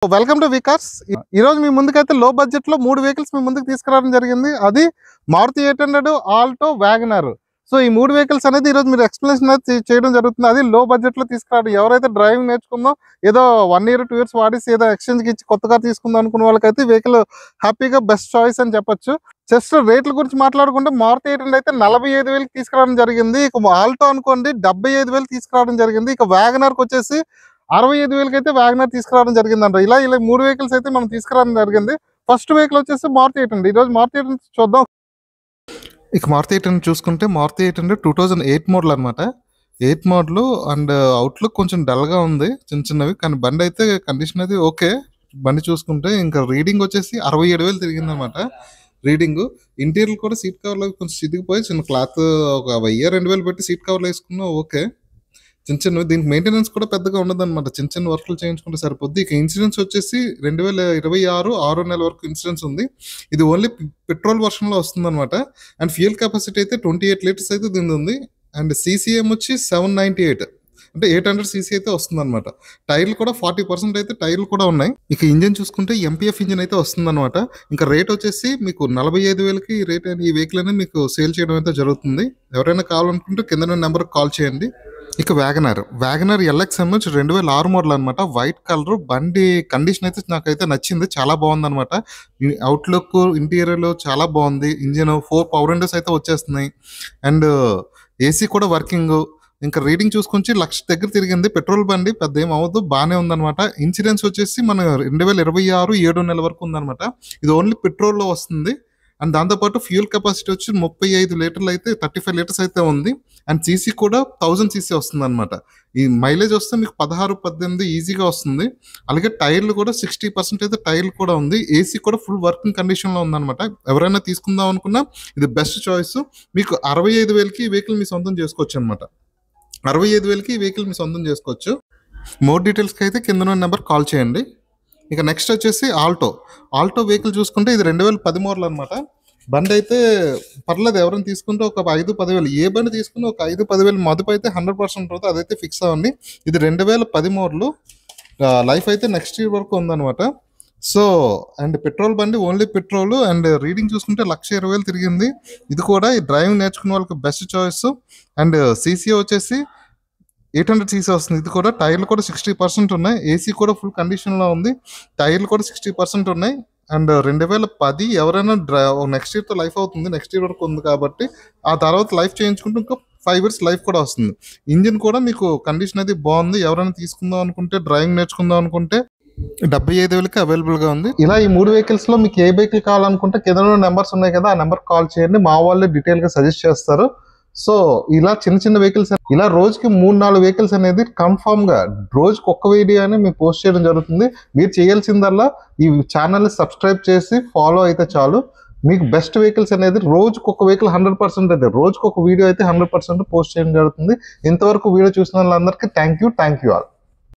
Welcome to Vikas. ఈ రోజు మీ ముందుకైతే లో బడ్జెట్ లో 3 వెహికల్స్ మీ ముందుకు తీసుకురావడం జరిగింది. అది మారుతి 800, ఆల్టో, వ్యాగనర్. సో ఈ 3 వెహికల్స్ అనేది ఈ రోజు మీరు ఎక్స్ప్లెనేషన్ అయితే చేయడం జరుగుతుంది. అది లో బడ్జెట్ లో తీసుకురావడం. ఎవరైతే డ్రైవింగ్ నేర్చుకుందో ఏదో 1 year 2 years వాడేసి ఏదో ఎక్స్చేంజ్ కి ఇచ్చి కొత్త కార్ తీసుకుందాం అనుకున్న వాళ్ళకైతే వెహికల్ హ్యాపీగా బెస్ట్ చాయిస్ అని చెప్పొచ్చు. జస్ట్ రేట్ల గురించి మాట్లాడుకుంటే మారుతి 800 అయితే 45,000 తీసుకురావడం జరిగింది. ఇక ఆల్టో అనుకోండి 75,000 తీసుకురావడం జరిగింది. ఇక వ్యాగనర్ కి వచ్చేసి 65,000 అయితే వ్యాగనర్ తీసుకురావడం జరిగిందంట. ఇలా 3 వెహికల్స్ అయితే మనం తీసుకురావడం జరిగింది. ఫస్ట్ వెహికల్ వచ్చేసి మారుతి 800. ఈ రోజు మారుతి 800 చూద్దాం. ఇక మారుతి 800 చూసుకుంటే మారుతి 800 2008 మోడల్ అనమాట. 8 మోడల్ అండ్ అవుట్లుక్ కొంచెం డల్ గా ఉంది, చిన్న చిన్నవి. కానీ బండి అయితే కండిషన్ అయితే ఓకే. బండి చూసుకుంటే ఇంకా రీడింగ్ వచ్చేసి 67,000 తిరిగింది అనమాట. రీడింగ్ ఇంటీరియర్ కూడా సీట్ కవర్లో కొంచెం చిదిగిపోయి చిన్న క్లాత్ ఒక 1000-2000 పెట్టి సీట్ కవర్లో వేసుకున్నా ఓకే. చిన్న దీనికి మెయింటెనెన్స్ కూడా పెద్దగా ఉండదు అనమాట. చిన్న వర్క్లు చేయించుకుంటే సరిపోద్ది. ఇక ఇన్సూరెన్స్ వచ్చేసి 2026 6 నెలల వరకు ఇన్సూరెన్స్ ఉంది. ఇది ఓన్లీ పెట్రోల్ వర్షన్ లో వస్తుంది అనమాట. అండ్ ఫ్యూయల్ కెపాసిటీ అయితే 28 లీటర్స్ అయితే దీని ఉంది. అండ్ సీసీఎం వచ్చి 798, అంటే 800 సీసీ అయితే వస్తుంది అనమాట. టైర్లు కూడా 40% అయితే టైర్లు కూడా ఉన్నాయి. ఇక ఇంజిన్ చూసుకుంటే ఎంపీఎఫ్ ఇంజిన్ అయితే వస్తుంది అనమాట. ఇంకా రేట్ వచ్చేసి మీకు 45,000కి ఈ రేట్ ఈ వెహికల్ అనేది మీకు సేల్ చేయడం అయితే జరుగుతుంది. ఎవరైనా కావాలనుకుంటే కింద నెంబర్ కాల్ చేయండి. ఇక వ్యాగనర్ ఎల్ఎక్స్ఎం 2006 మోడల్ అనమాట. వైట్ కలర్ బండి కండిషన్ అయితే నాకైతే నచ్చింది, చాలా బాగుంది అనమాట. అవుట్లుక్ ఇంటీరియర్ చాలా బాగుంది. ఇంజిన్ 4 పవర్ విండోస్ అయితే వచ్చేస్తున్నాయి. అండ్ ఏసీ కూడా వర్కింగ్. ఇంకా రీడింగ్ చూసుకొచ్చి 1,00,000 దగ్గర తిరిగింది. పెట్రోల్ బండి పెద్ద ఏం అవ్వదు, బాగానే ఉందన్నమాట. ఇన్సూరెన్స్ వచ్చేసి మన 2026 7 నెలల వరకు ఉందన్నమాట. ఇది ఓన్లీ పెట్రోల్లో వస్తుంది. అండ్ దాంతోపాటు ఫ్యూయల్ కెపాసిటీ వచ్చి 35 లీటర్లు అయితే 35 లీటర్స్ అయితే ఉంది. అండ్ సీసీ కూడా 1000 సీసీ వస్తుంది అనమాట. ఈ మైలేజ్ వస్తే మీకు 16-18 ఈజీగా వస్తుంది. అలాగే టైర్లు కూడా 60% అయితే టైర్లు కూడా ఉంది. ఏసీ కూడా ఫుల్ వర్కింగ్ కండిషన్ లో ఉందన్నమాట. ఎవరైనా తీసుకుందాం అనుకున్నా ఇది బెస్ట్ చాయిస్. మీకు 65,000కి ఈ వెహికల్ మీ సొంతం చేసుకోవచ్చు అనమాట. 65,000కి ఈ వెహికల్ మీ సొంతం చేసుకోవచ్చు. మోర్ డీటెయిల్స్కి అయితే కింద నెంబర్ కాల్ చేయండి. ఇక నెక్స్ట్ వచ్చేసి ఆల్టో వెహికల్ చూసుకుంటే ఇది 2010 మోడల్ అనమాట. బండి అయితే పర్లేదు, ఎవరైనా తీసుకుంటే ఒక 5-10,000 ఏ బండి తీసుకుని ఒక 5-10,000 మదుపు అయితే 100% ఉంటుంది. అదైతే ఫిక్స్ అవ్వండి. ఇది 2010 మోడల్. లైఫ్ అయితే నెక్స్ట్ ఇయర్ వరకు ఉందన్నమాట. సో అండ్ పెట్రోల్ బండి ఓన్లీ పెట్రోల్. అండ్ రీడింగ్ చూసుకుంటే 1,20,000 తిరిగింది. ఇది కూడా ఈ డ్రైవింగ్ నేర్చుకునే వాళ్ళకి బెస్ట్ చాయిస్. అండ్ సీసీ వచ్చేసి 800 సీసీ వస్తుంది. ఇది కూడా టైర్లు కూడా 60% ఉన్నాయి. ఏసీ కూడా ఫుల్ కండిషన్ లో ఉంది. టైర్లు కూడా 60% ఉన్నాయి. అండ్ 2010 ఎవరైనా నెక్స్ట్ ఇయర్ తో లైఫ్ అవుతుంది. నెక్స్ట్ ఇయర్ వరకు ఉంది కాబట్టి ఆ తర్వాత లైఫ్ చేయించుకుంటే ఇంకా 5 years లైఫ్ కూడా వస్తుంది. ఇంజిన్ కూడా మీకు కండిషన్ అయితే బాగుంది. ఎవరైనా తీసుకుందాం అనుకుంటే డ్రైవింగ్ నేర్చుకుందాం అనుకుంటే 75,000కి అవైలబుల్ గా ఉంది. ఇలా ఈ 3 వెహికల్స్ లో మీకు ఏ వెహికల్ కావాలనుకుంటే కింద నెంబర్స్ ఉన్నాయి కదా, ఆ నెంబర్ కాల్ చేయండి. మా వాళ్ళే డీటెయిల్ గా సజెస్ట్ చేస్తారు. సో ఇలా చిన్న వెహికల్స్ ఇలా రోజుకి 3-4 వెహికల్స్ అనేది కన్ఫామ్ గా రోజుకి ఒక్క వీడియో అని మేము పోస్ట్ చేయడం జరుగుతుంది. మీరు చేయాల్సిందల్లా ఈ ఛానల్ సబ్స్క్రైబ్ చేసి ఫాలో అయితే చాలు. మీకు బెస్ట్ వెహికల్స్ అనేది రోజుకి ఒక వెహికల్ 100% అయితే రోజుకి ఒక వీడియో అయితే 100% పోస్ట్ చేయడం జరుగుతుంది. ఇంతవరకు వీడియో చూసిన వాళ్ళందరికీ థ్యాంక్ యూ ఆల్.